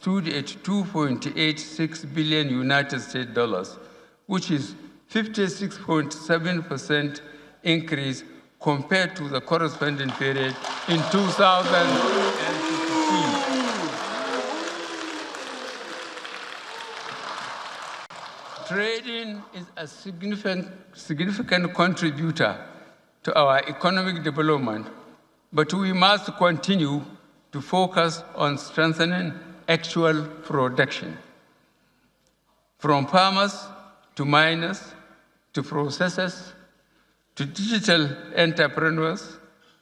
stood at $2.86 billion United States dollars, which is 56.7% increase compared to the corresponding period in 2015. Trading is a significant contributor to our economic development, but we must continue to focus on strengthening actual production. From farmers to miners to processors to digital entrepreneurs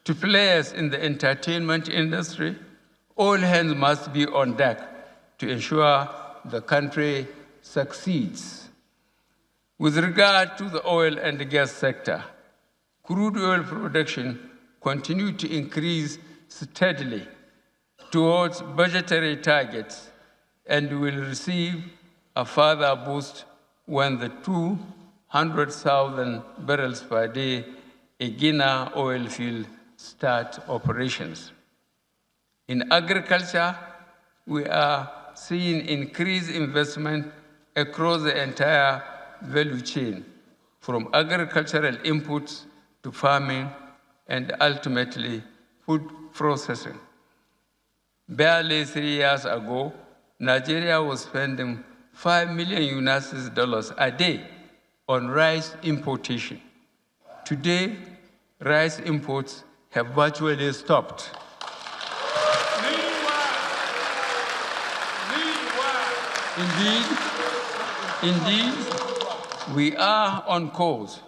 to players in the entertainment industry, all hands must be on deck to ensure the country succeeds. With regard to the oil and gas sector, crude oil production continued to increase steadily towards budgetary targets and will receive a further boost when the 200,000 barrels per day Egina oil field start operations. In agriculture, we are seeing increased investment across the entire value chain, from agricultural inputs to farming and ultimately food processing. Barely 3 years ago, Nigeria was spending $5 million United dollars a day on rice importation. Today, rice imports have virtually stopped. Indeed, we are on course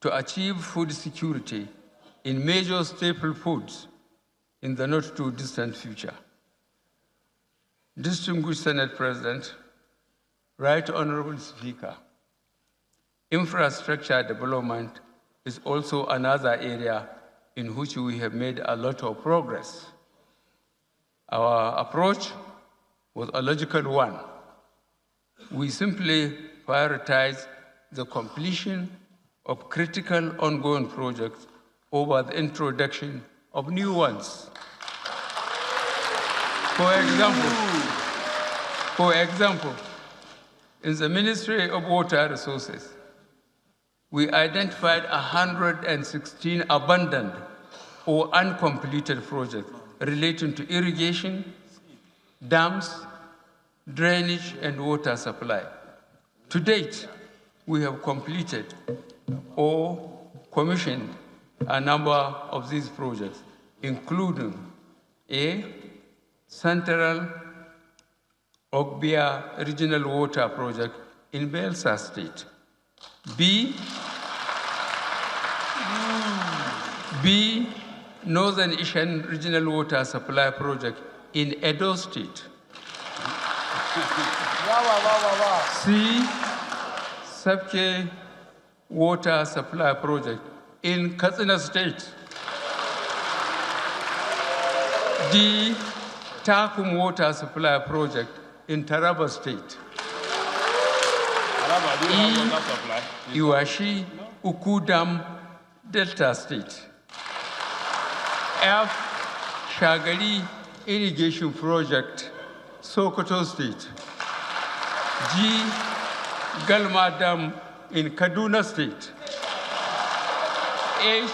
to achieve food security in major staple foods in the not-too-distant future. Distinguished Senate President, Right Honorable Speaker, infrastructure development is also another area in which we have made a lot of progress. Our approach was a logical one. We simply prioritize the completion of critical ongoing projects over the introduction of new ones. For example, in the Ministry of Water Resources, we identified 116 abandoned or uncompleted projects relating to irrigation, dams, drainage, and water supply. To date, we have completed or commissioned a number of these projects, including A, Central Ogbia Regional Water Project in Belsa State. B, Northern Asian Regional Water Supply Project in Edo State. C, Sabke Water Supply Project in Katsina State. D, Takum Water Supply Project in Taraba State. E, Iwashi Uku Dam, Delta State. F, Shagali Irrigation Project, Sokoto State. G, Galma Dam in Kaduna State. H,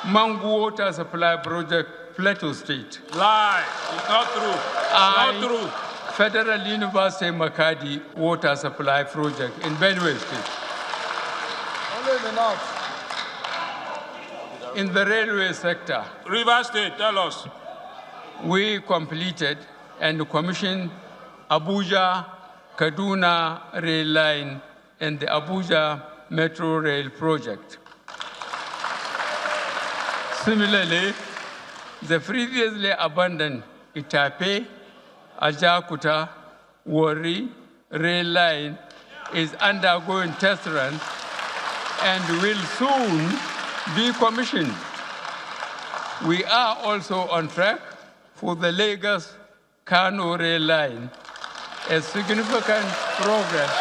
Mangu Water Supply Project, Plateau State. Lie. It's not true. It's not true. Federal University Makadi Water Supply Project in Benue State. Only the north. In the railway sector, River State, tell us. we completed and commissioned Abuja Kaduna Rail Line and the Abuja Metro Rail Project. Similarly, the previously abandoned Itape, Ajakuta, Warri Rail Line is undergoing test runs and will soon be commissioned. We are also on track for the Lagos-Kano Rail Line, a significant progress.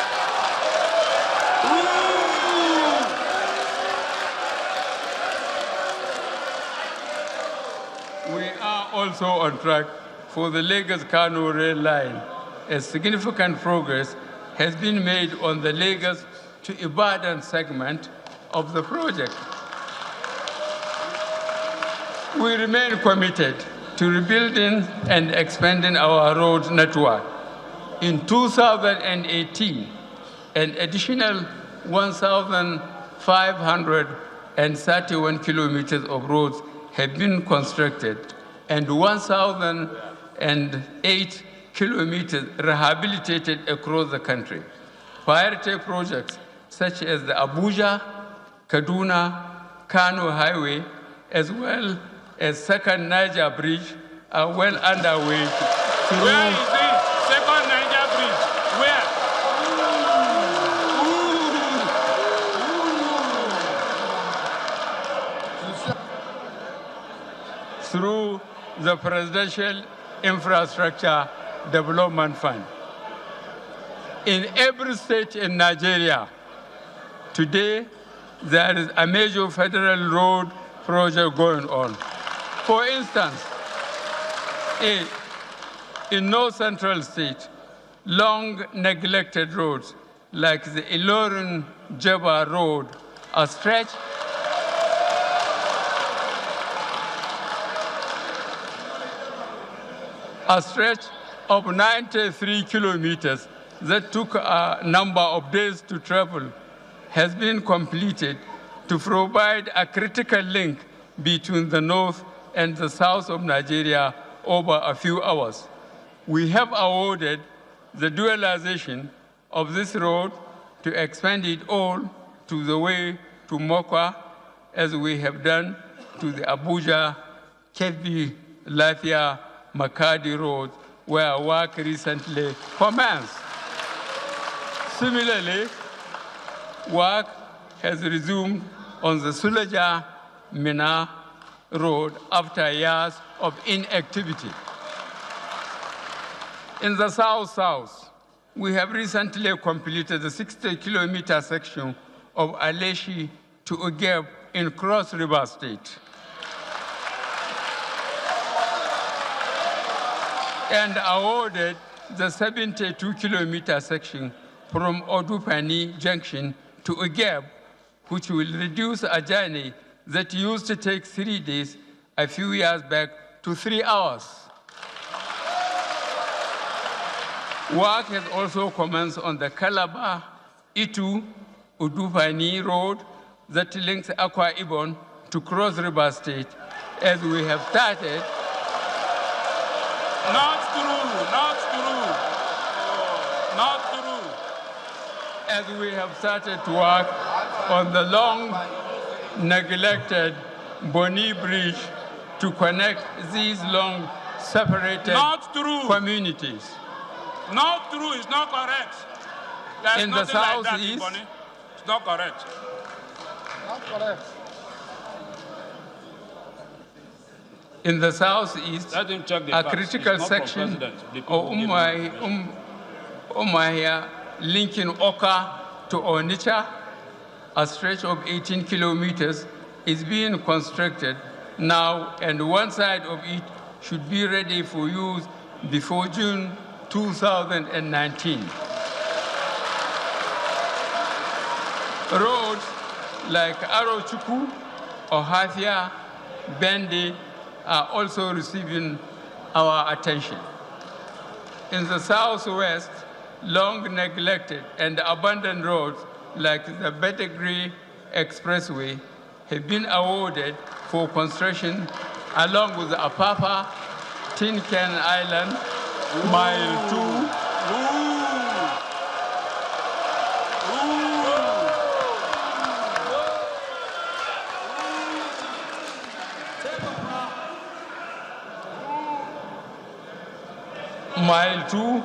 We are also on track for the Lagos-Kano Rail Line, a significant progress has been made on the Lagos to Ibadan segment of the project. We remain committed to rebuilding and expanding our road network. In 2018, an additional 1,531 kilometers of roads have been constructed and 1,008 kilometers rehabilitated across the country. Priority projects such as the Abuja, Kaduna, Kano Highway, as well as second Niger Bridge are well underway. Where is the second Niger Bridge? Where? Through the Presidential Infrastructure Development Fund. In every state in Nigeria, today, there is a major federal road project going on. For instance, in North Central State, long neglected roads like the Ilorin-Jeba Road are stretched of 93 kilometers that took a number of days to travel has been completed to provide a critical link between the north and the south of Nigeria over a few hours. We have awarded the dualization of this road to expand it all to the way to Mokwa, as we have done to the Abuja, Kebbi, Lafia, Makadi Road, where work recently commenced. Similarly, work has resumed on the Suleja-Mina Road after years of inactivity. In the South-South, we have recently completed the 60-kilometer section of Aleshi to Ugeb in Cross River State, and awarded the 72-kilometer section from Odupani Junction to Ugeb, which will reduce a journey that used to take 3 days a few years back to 3 hours. Work has also commenced on the Calabar-Itu-Udupani Road that links Akwa Ibom to Cross River State, as we have started. Not true, not true, not true. As we have started to work on the long neglected Boni Bridge to connect these long separated communities. Not true, it's not correct. There's In the southeast, like that, it's not correct. Not correct. in the southeast, Let him check the a facts. critical It's not from section president. The of people give him Umahia linking Oka to Onitsha, a stretch of 18 kilometers, is being constructed now, and one side of it should be ready for use before June 2019. Roads like Arochukwu, Ohafia, Bende are also receiving our attention. In the southwest, long neglected and abandoned roads like the Bedegri Expressway have been awarded for construction along with the Apapa, Tin Can Island, Mile 2, Mile 2,